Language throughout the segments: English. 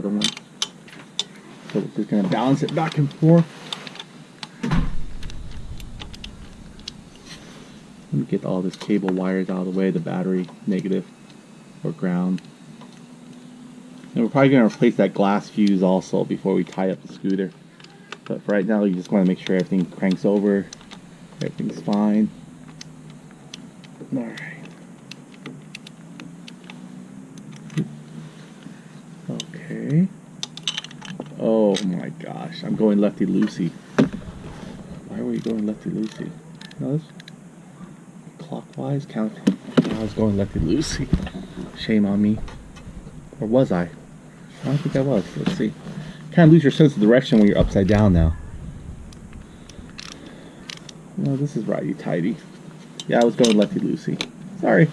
other one. So we're just going to balance it back and forth. Let me get all this cable wires out of the way, the battery, negative or ground. And we're probably going to replace that glass fuse also before we tie up the scooter. But for right now, you just want to make sure everything cranks over, everything's fine. Alright. Okay. Oh my gosh, I'm going lefty-loosey. Why were you going lefty-loosey? No, this clockwise count. I was going lefty-loosey. Shame on me. Or was I? I don't think I was. Let's see. Kind of lose your sense of direction when you're upside down now. No, this is righty tighty. Yeah, I was going lefty-loosey. Sorry.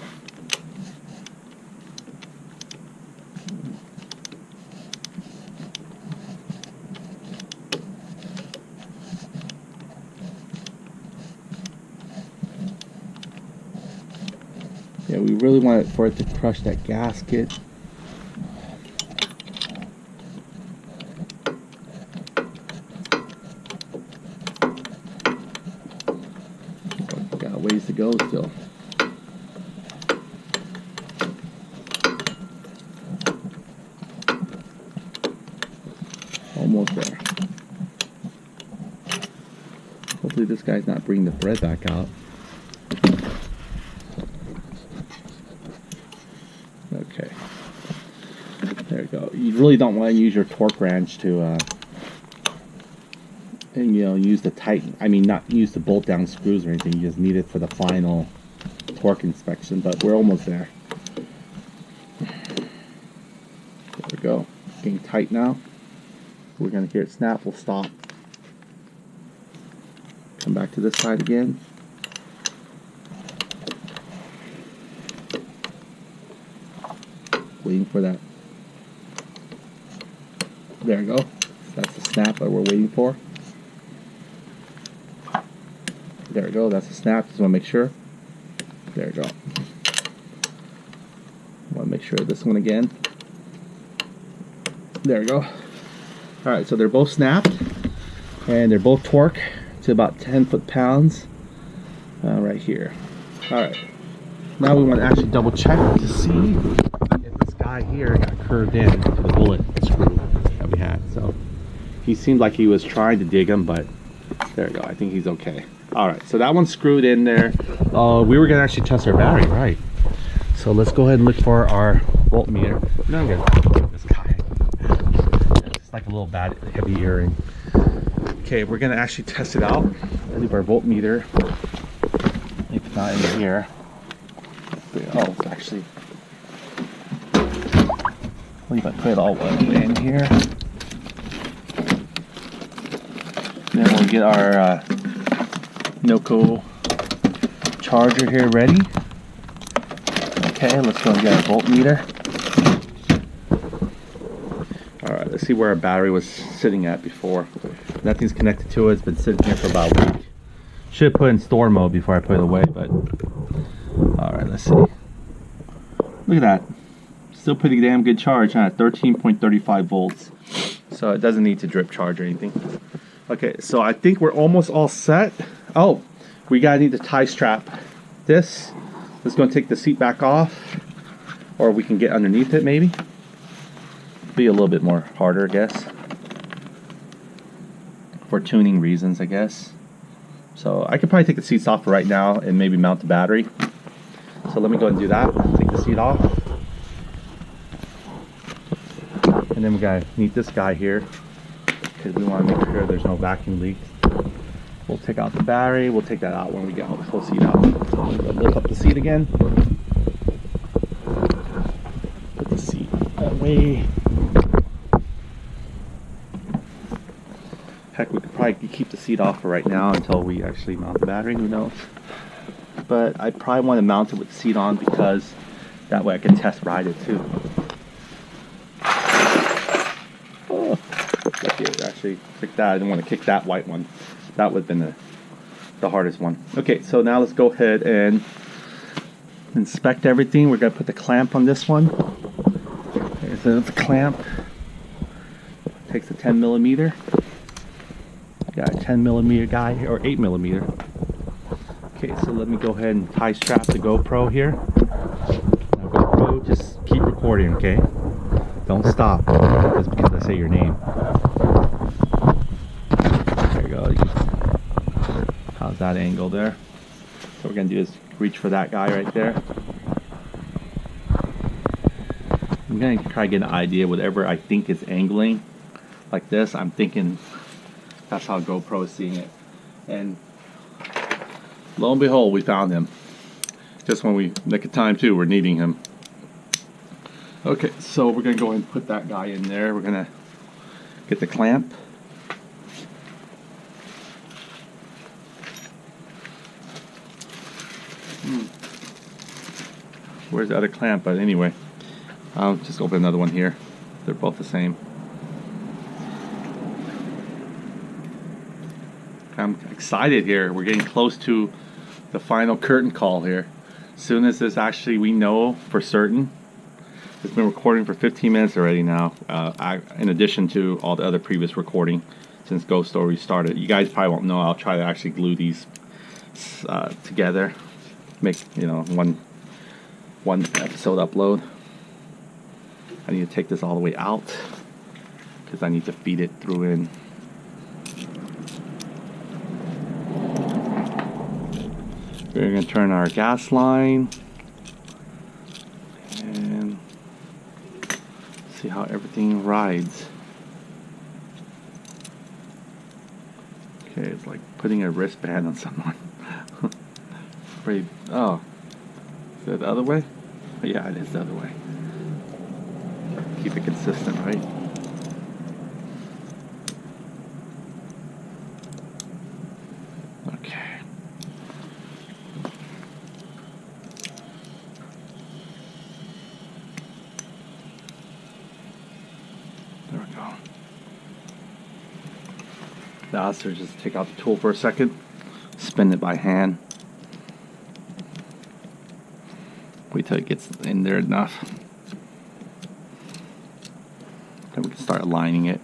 Yeah, we really want it for it to crush that gasket. Got a ways to go still. Almost there. Hopefully this guy's not bringing the thread back out. Okay. There you go. You really don't want to use your torque wrench to and use the not use the bolt down screws or anything. You just need it for the final torque inspection, but we're almost there. There we go. Getting tight now. We're going to hear it snap. We'll stop. Come back to this side again. Waiting for that. There we go. That's the snap that we're waiting for. There we go. That's the snap. Just want to make sure. There we go. Want to make sure of this one again. There we go. Alright, so they're both snapped. And they're both torque to about 10 foot-pounds. Right here. Alright. Now we want to actually double check to see if this guy here got curved in to the bullet screw that we had. So he seemed like he was trying to dig him, but there we go. I think he's okay. Alright, so that one's screwed in there. We were going to actually test our battery, right? So let's go ahead and look for our voltmeter. No, I'm going to this guy. It's like a little bad heavy earring. Okay, we're going to actually test it out. I'll leave our voltmeter. If not in here. Oh, it's actually. I believe I put it all in here. Then we'll get our Noco charger here ready. Okay, let's go and get our voltmeter. Alright, let's see where our battery was sitting at before. Nothing's connected to it. It's been sitting here for about a week. Should have put it in store mode before I put it away, but alright, let's see. Look at that. Still pretty damn good charge, huh? 13.35 volts. So it doesn't need to drip charge or anything. Okay, so I think we're almost all set. Oh, we gotta need to tie strap this. Let's go and take the seat back off, or we can get underneath it maybe. Be a little bit more harder, I guess, for tuning reasons, I guess. So I could probably take the seats off right now and maybe mount the battery. So let me go and do that. Take the seat off, and then we gotta meet this guy here because we want to make sure there's no vacuum leaks. We'll take out the battery. We'll take that out when we get the whole seat out. So I'm gonna lift up the seat again. Put the seat that way. Heck, we could probably keep the seat off for right now until we actually mount the battery. Who knows? But I probably want to mount it with the seat on because that way I can test ride it too. Oh, actually click that. I didn't want to kick that white one. That would have been the hardest one. Okay, so now let's go ahead and inspect everything. We're going to put the clamp on this one. There's the clamp. takes a 10mm. Got a 10mm guy here, or 8mm. Okay, so let me go ahead and tie strap the GoPro here. Now, GoPro, just keep recording, okay? Don't stop just because I say your name. There you go. How's that angle there? So what we're gonna do is reach for that guy right there. I'm gonna try to get an idea. Whatever I think is angling like this, I'm thinking that's how GoPro is seeing it. And lo and behold, we found him. Just when we nick of time too, we're needing him. Okay, so we're gonna go ahead and put that guy in there. We're gonna get the clamp. Where's the other clamp? But anyway, I'll just open another one here. They're both the same. I'm excited here. We're getting close to the final curtain call here. As soon as this actually we know for certain. It's been recording for 15 minutes already now, in addition to all the other previous recording since Ghost Story started. You guys probably won't know. I'll try to actually glue these together, make, you know, one episode upload. I need to take this all the way out because I need to feed it through in. We're going to turn our gas line and see how everything rides. Okay, it's like putting a wristband on someone. Pretty, oh, is that the other way? Oh, yeah, it is the other way. Keep it consistent, right? Okay. There we go. Now, so just take out the tool for a second, spin it by hand. Wait till it gets in there enough. Then we can start aligning it.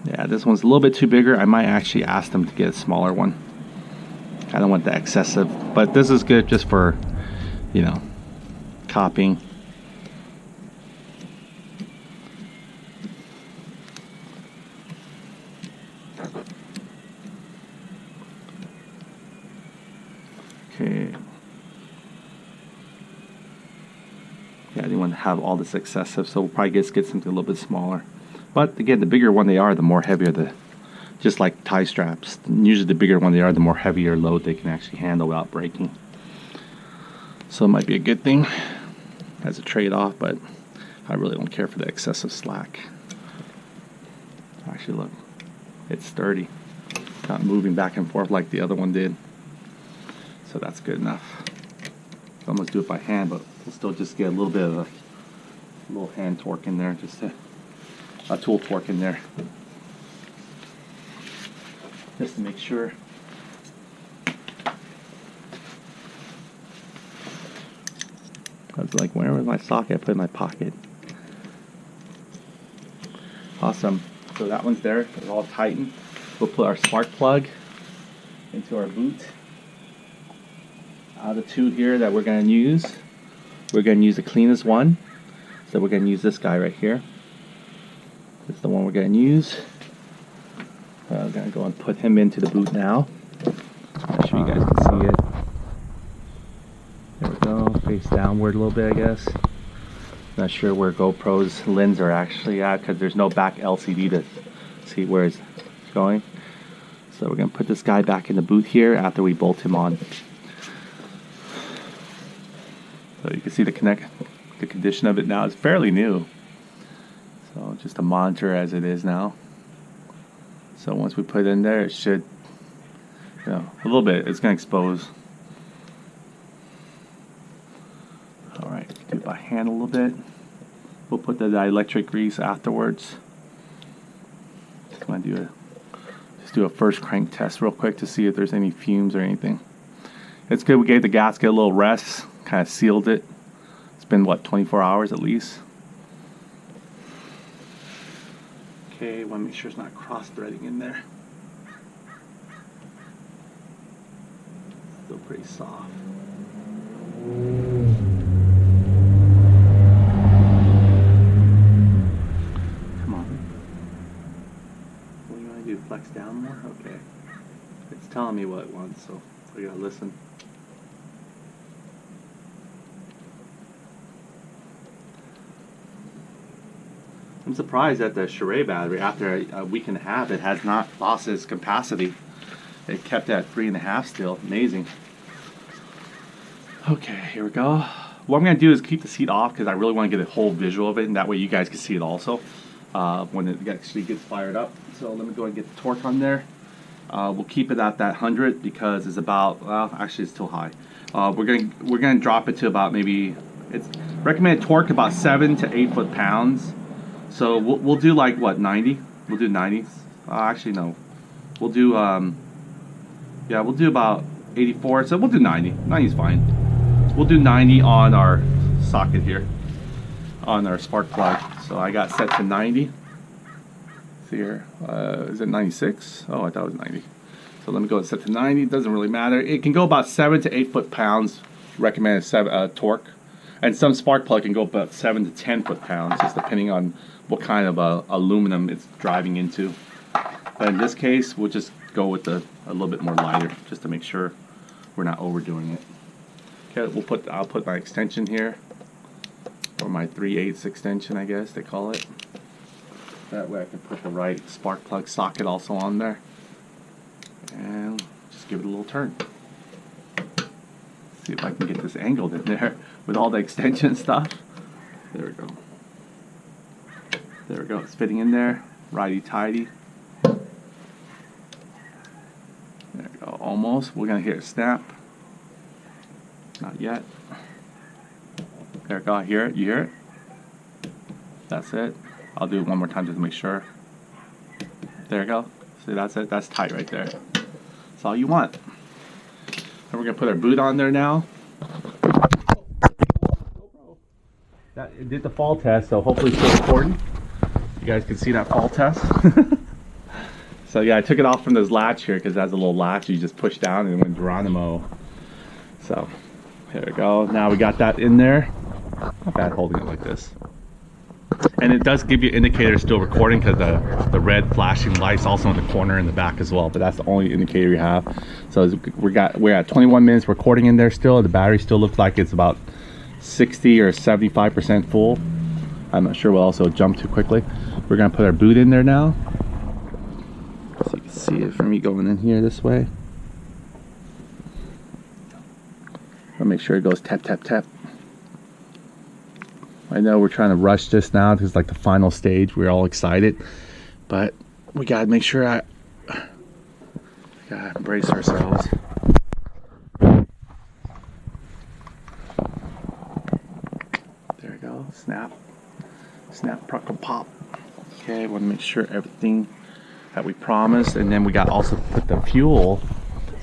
Yeah, this one's a little bit too bigger. I might actually ask them to get a smaller one. I don't want the excessive, but this is good just for, you know, copying. Okay. Yeah, I didn't want to have all this excessive, so we'll probably get something a little bit smaller. But again, the bigger one they are, the more heavier the, just like tie straps. Usually the bigger one they are, the more heavier load they can actually handle without breaking. So it might be a good thing as a trade-off, but I really don't care for the excessive slack. Actually, look, it's sturdy. Not moving back and forth like the other one did. So that's good enough. So I'm going to do it by hand, but we'll still just get a little bit of a little hand torque in there, just a tool torque in there, just to make sure. I was like, where was my socket? I put it in my pocket. Awesome. So that one's there. It's all tightened. We'll put our spark plug into our boot. Out of the two here that we're going to use, we're going to use the cleanest one. So we're going to use this guy right here. This is the one we're going to use. I'm going to go and put him into the boot now. Make sure you guys can see it. There we go. Face downward a little bit, I guess. Not sure where GoPro's lens are actually at because there's no back LCD to see where it's going. So we're going to put this guy back in the boot here after we bolt him on. So you can see the condition of it now. It's fairly new. So just a monitor as it is now. So once we put it in there, it should, you know, a little bit, it's going to expose. Alright, do it by hand a little bit. We'll put the dielectric grease afterwards. Just want to do a first crank test real quick to see if there's any fumes or anything. It's good we gave the gasket a little rest, kind of sealed it It's been what, 24 hours at least. Okay, want to make sure it's not cross-threading in there. Still pretty soft. Come on. What do you want to do? Flex down more? Okay. It's telling me what it wants, so I gotta listen. I'm surprised that the Charade battery, after a week and a half, it has not lost its capacity. It kept at 3.5 still. Amazing. Okay, here we go. What I'm going to do is keep the seat off because I really want to get a whole visual of it, and that way you guys can see it also when it actually gets fired up. So let me go and get the torque on there. We'll keep it at that 100 because it's about, well, actually it's still high. We're gonna drop it to about maybe, it's recommended torque about 7 to 8 foot-pounds. So we'll do like what, 90? We'll do 90. Actually no, we'll do yeah, we'll do about 84. So we'll do 90. 90 is fine. We'll do 90 on our socket here, on our spark plug. So I got set to 90. See here, is it 96? Oh, I thought it was 90. So let me go and set to 90. It doesn't really matter. It can go about 7 to 8 foot-pounds. Recommended torque, and some spark plug can go about 7 to 10 foot-pounds, just depending on what kind of aluminum it's driving into. But in this case, we'll just go with a little bit more lighter, just to make sure we're not overdoing it. Okay, I'll put my extension here, or my 3/8 extension, I guess they call it. That way I can put the right spark plug socket also on there, and just give it a little turn. See if I can get this angled in there with all the extension stuff. There we go. There we go. It's fitting in there, righty-tighty. There we go. Almost. We're gonna hear it snap. Not yet. There we go. I hear it. You hear it? That's it. I'll do it one more time just to make sure. There we go. See, that's it. That's tight right there. That's all you want. And we're gonna put our boot on there now. It did the fall test, so hopefully it's still recording. You guys can see that fall test. So yeah, I took it off from this latch here because it has a little latch you just push down and it went Geronimo. So here we go. Now we got that in there. Not bad holding it like this. And it does give you indicator still recording because the red flashing lights also in the corner in the back as well, but that's the only indicator we have. So we're at 21 minutes recording in there still. The battery still looks like it's about 60 or 75% full. I'm not sure we'll also jump too quickly. We're gonna put our boot in there now. So you can see it from me going in here this way. I'll make sure it goes tap, tap, tap. I know we're trying to rush this now because it's like the final stage. We're all excited, but we gotta make sure gotta embrace ourselves. There we go. Snap, snap, pruckle, pop. Okay, want to make sure everything that we promised, and then we got also put the fuel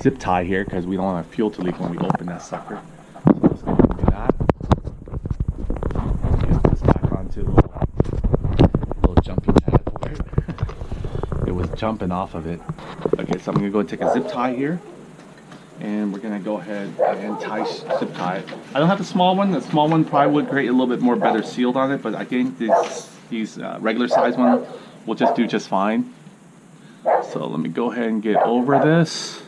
zip tie here because we don't want our fuel to leak when we open that sucker. So let's go ahead and do that. Little jumping pad. It was jumping off of it. Okay, so I'm gonna go and take a zip tie here, and we're gonna go ahead and zip tie it. I don't have the small one. The small one probably would create a little bit more better sealed on it, but I think these regular size one will just do just fine. So let me go ahead and get over this.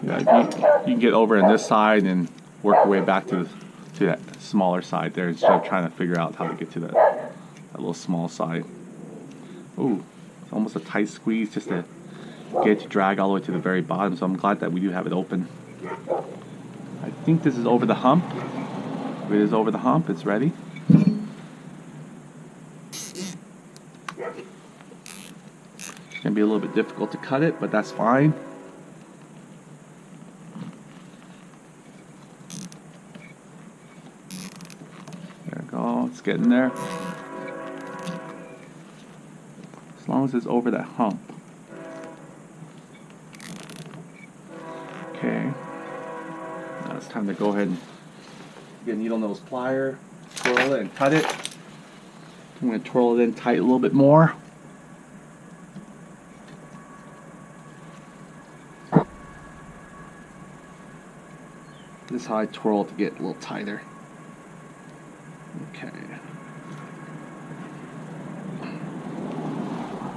Yeah, you can get over on this side and work your way back to that smaller side there instead of trying to figure out how to get to that little small side. Ooh, it's almost a tight squeeze just to get it to drag all the way to the very bottom, so I'm glad that we do have it open. I think this is over the hump. If it is over the hump, it's ready. It's gonna be a little bit difficult to cut it, but that's fine. There we go, it's getting there. As long as it's over that hump. Okay. Now it's time to go ahead and get a needle nose plier. twirl it and cut it. I'm going to twirl it in tight a little bit more. This is how I twirl it to get a little tighter. Okay.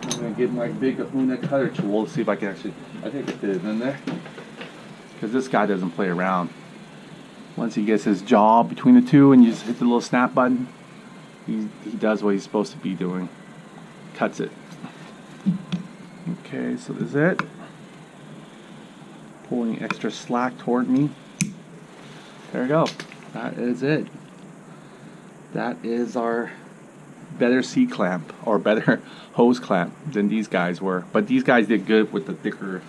I'm going to get my big kahuna cutter tool to see if I can actually, I think I fit it in there. Because this guy doesn't play around. Once he gets his jaw between the two and you just hit the little snap button, he does what he's supposed to be doing. Cuts it. Okay, so this is it. Pulling extra slack toward me. There we go. That is it. That is our better C-clamp, or better hose clamp than these guys were. But these guys did good with the thicker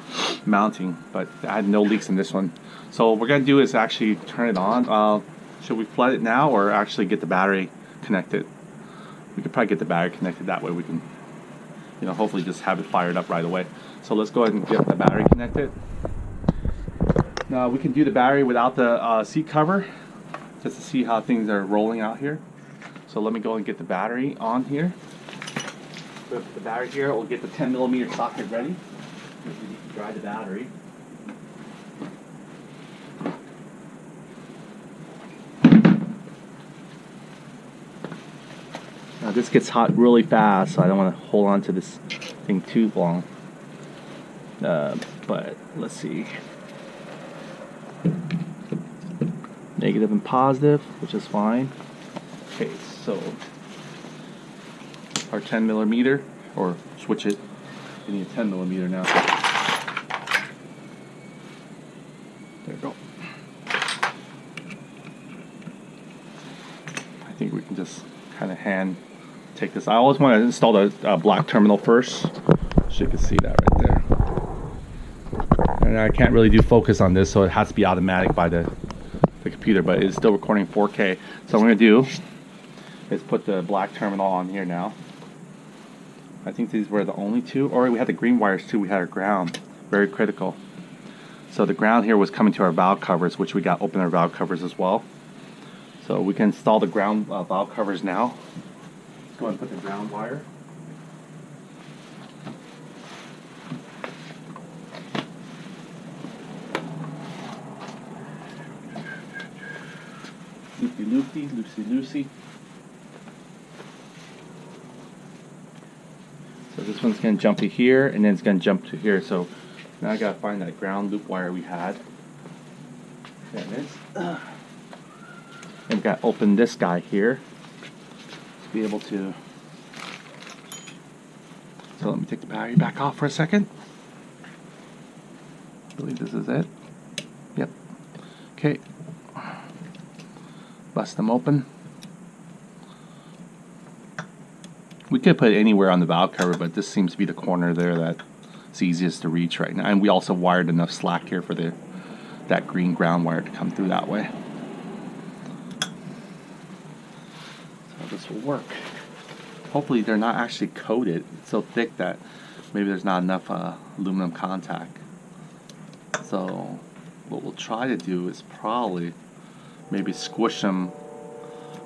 mounting, but I had no leaks in this one. So what we're going to do is actually turn it on. Should we flood it now or actually get the battery connected? We could probably get the battery connected, that way we can, you know, hopefully just have it fired up right away. So let's go ahead and get the battery connected. Now we can do the battery without the seat cover, just to see how things are rolling out here. So let me go and get the battery on here. Put the battery here. We'll get the 10mm socket ready. We need to dry the battery. Now this gets hot really fast, so I don't want to hold on to this thing too long. But let's see. Negative and positive, which is fine. Okay, so our 10mm, or switch it. We need a 10mm now. There we go. I think we can just kind of hand take this. I always want to install the black terminal first, so you can see that right there. And I can't really do focus on this, so it has to be automatic by the computer, but it's still recording 4K. So what I'm going to do is put the black terminal on here now. I think these were the only two, or we had the green wires too. We had our ground, very critical. So the ground here was coming to our valve covers, which we got open our valve covers as well. So we can install the ground valve covers now. Let's go ahead and put the ground wire. Loopy, loosey. So this one's going to jump to here, and then it's going to jump to here. So now I got to find that ground loop wire we had. There it is. And we got to open this guy here to be able to. So let me take the battery back off for a second. I believe this is it. Yep. Okay. Bust them open. We could put it anywhere on the valve cover, but this seems to be the corner there that's easiest to reach right now. And we also wired enough slack here for that green ground wire to come through that way. So this will work. Hopefully they're not actually coated. It's so thick that maybe there's not enough aluminum contact. So what we'll try to do is probably maybe squish them.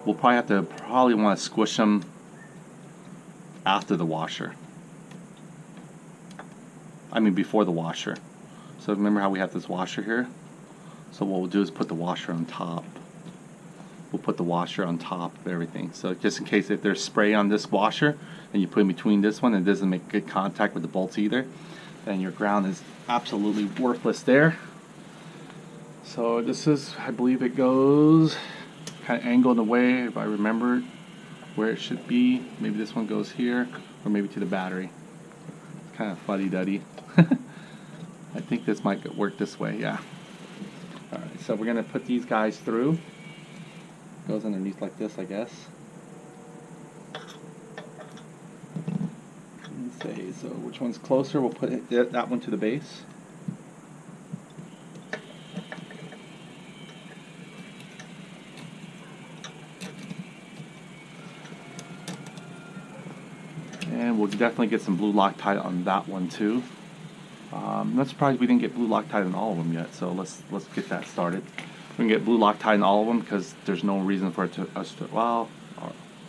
We'll probably want to squish them after the washer. I mean before the washer. So remember how we have this washer here? So what we'll do is put the washer on top. We'll put the washer on top of everything. So just in case if there's spray on this washer and you put in between this one and it doesn't make good contact with the bolts either, then your ground is absolutely worthless there. So this is, I believe it goes kind of angled away, if I remember where it should be. Maybe this one goes here, or maybe to the battery. It's kind of fuddy-duddy. I think this might work this way, yeah. Alright, so we're going to put these guys through. Goes underneath like this, I guess. Let's see, so which one's closer? We'll put that one to the base. And we'll definitely get some blue Loctite on that one too. I'm not surprised we didn't get blue Loctite on all of them yet, so let's get that started. We can get blue Loctite in all of them because there's no reason for it to well,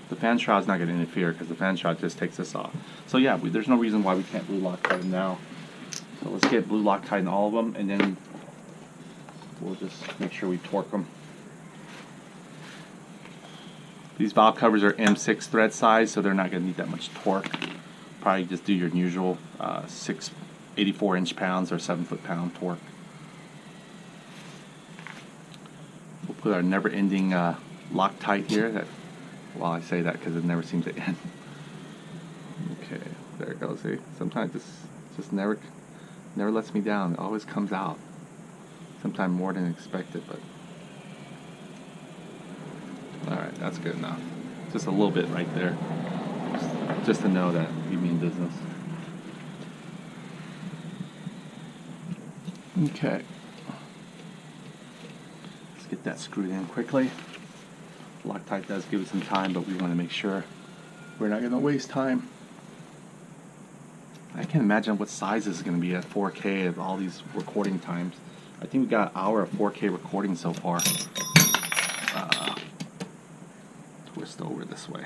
the fan shroud's not going to interfere because the fan shroud just takes this off. So yeah, there's no reason why we can't blue Loctite them now. So let's get blue Loctite in all of them, and then we'll just make sure we torque them. These valve covers are M6 thread size, so they're not going to need that much torque. Probably just do your usual 6 84 inch-pounds or 7 foot-pound torque. We'll put our never-ending Loctite here. Well, I say that because it never seems to end. Okay, there it goes. See, sometimes it just never lets me down. It always comes out. Sometimes more than expected, but all right, that's good enough. Just a little bit right there, just to know that you mean business. Okay, let's get that screwed in quickly. Loctite does give it some time, but we want to make sure we're not going to waste time. I can't imagine what size this is going to be at 4K of all these recording times. I think we got an hour of 4K recording so far. Twist over this way.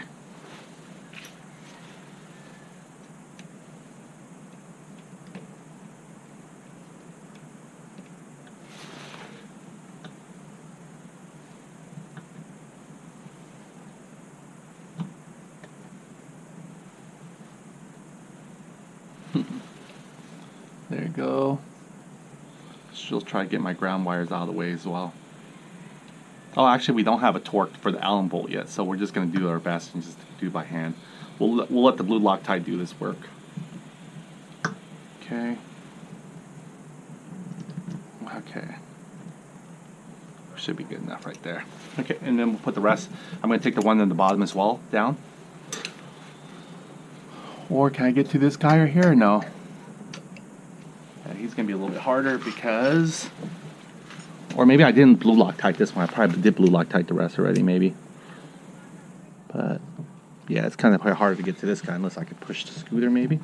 There you go. She'll try to get my ground wires out of the way as well. Oh, actually, we don't have a torque for the Allen bolt yet, so we're just going to do our best and just do it by hand. We'll let the blue Loctite do this work. Okay. Okay. Should be good enough right there. Okay, and then we'll put the rest. I'm going to take the one in the bottom as well down. Or can I get to this guy right here or no? Yeah, he's going to be a little bit harder because... Or maybe I didn't blue Loctite this one. I probably did blue Loctite the rest already, maybe. But, yeah, it's kind of quite hard to get to this guy unless I could push the scooter, maybe.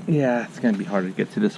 Yeah, it's going to be harder to get to this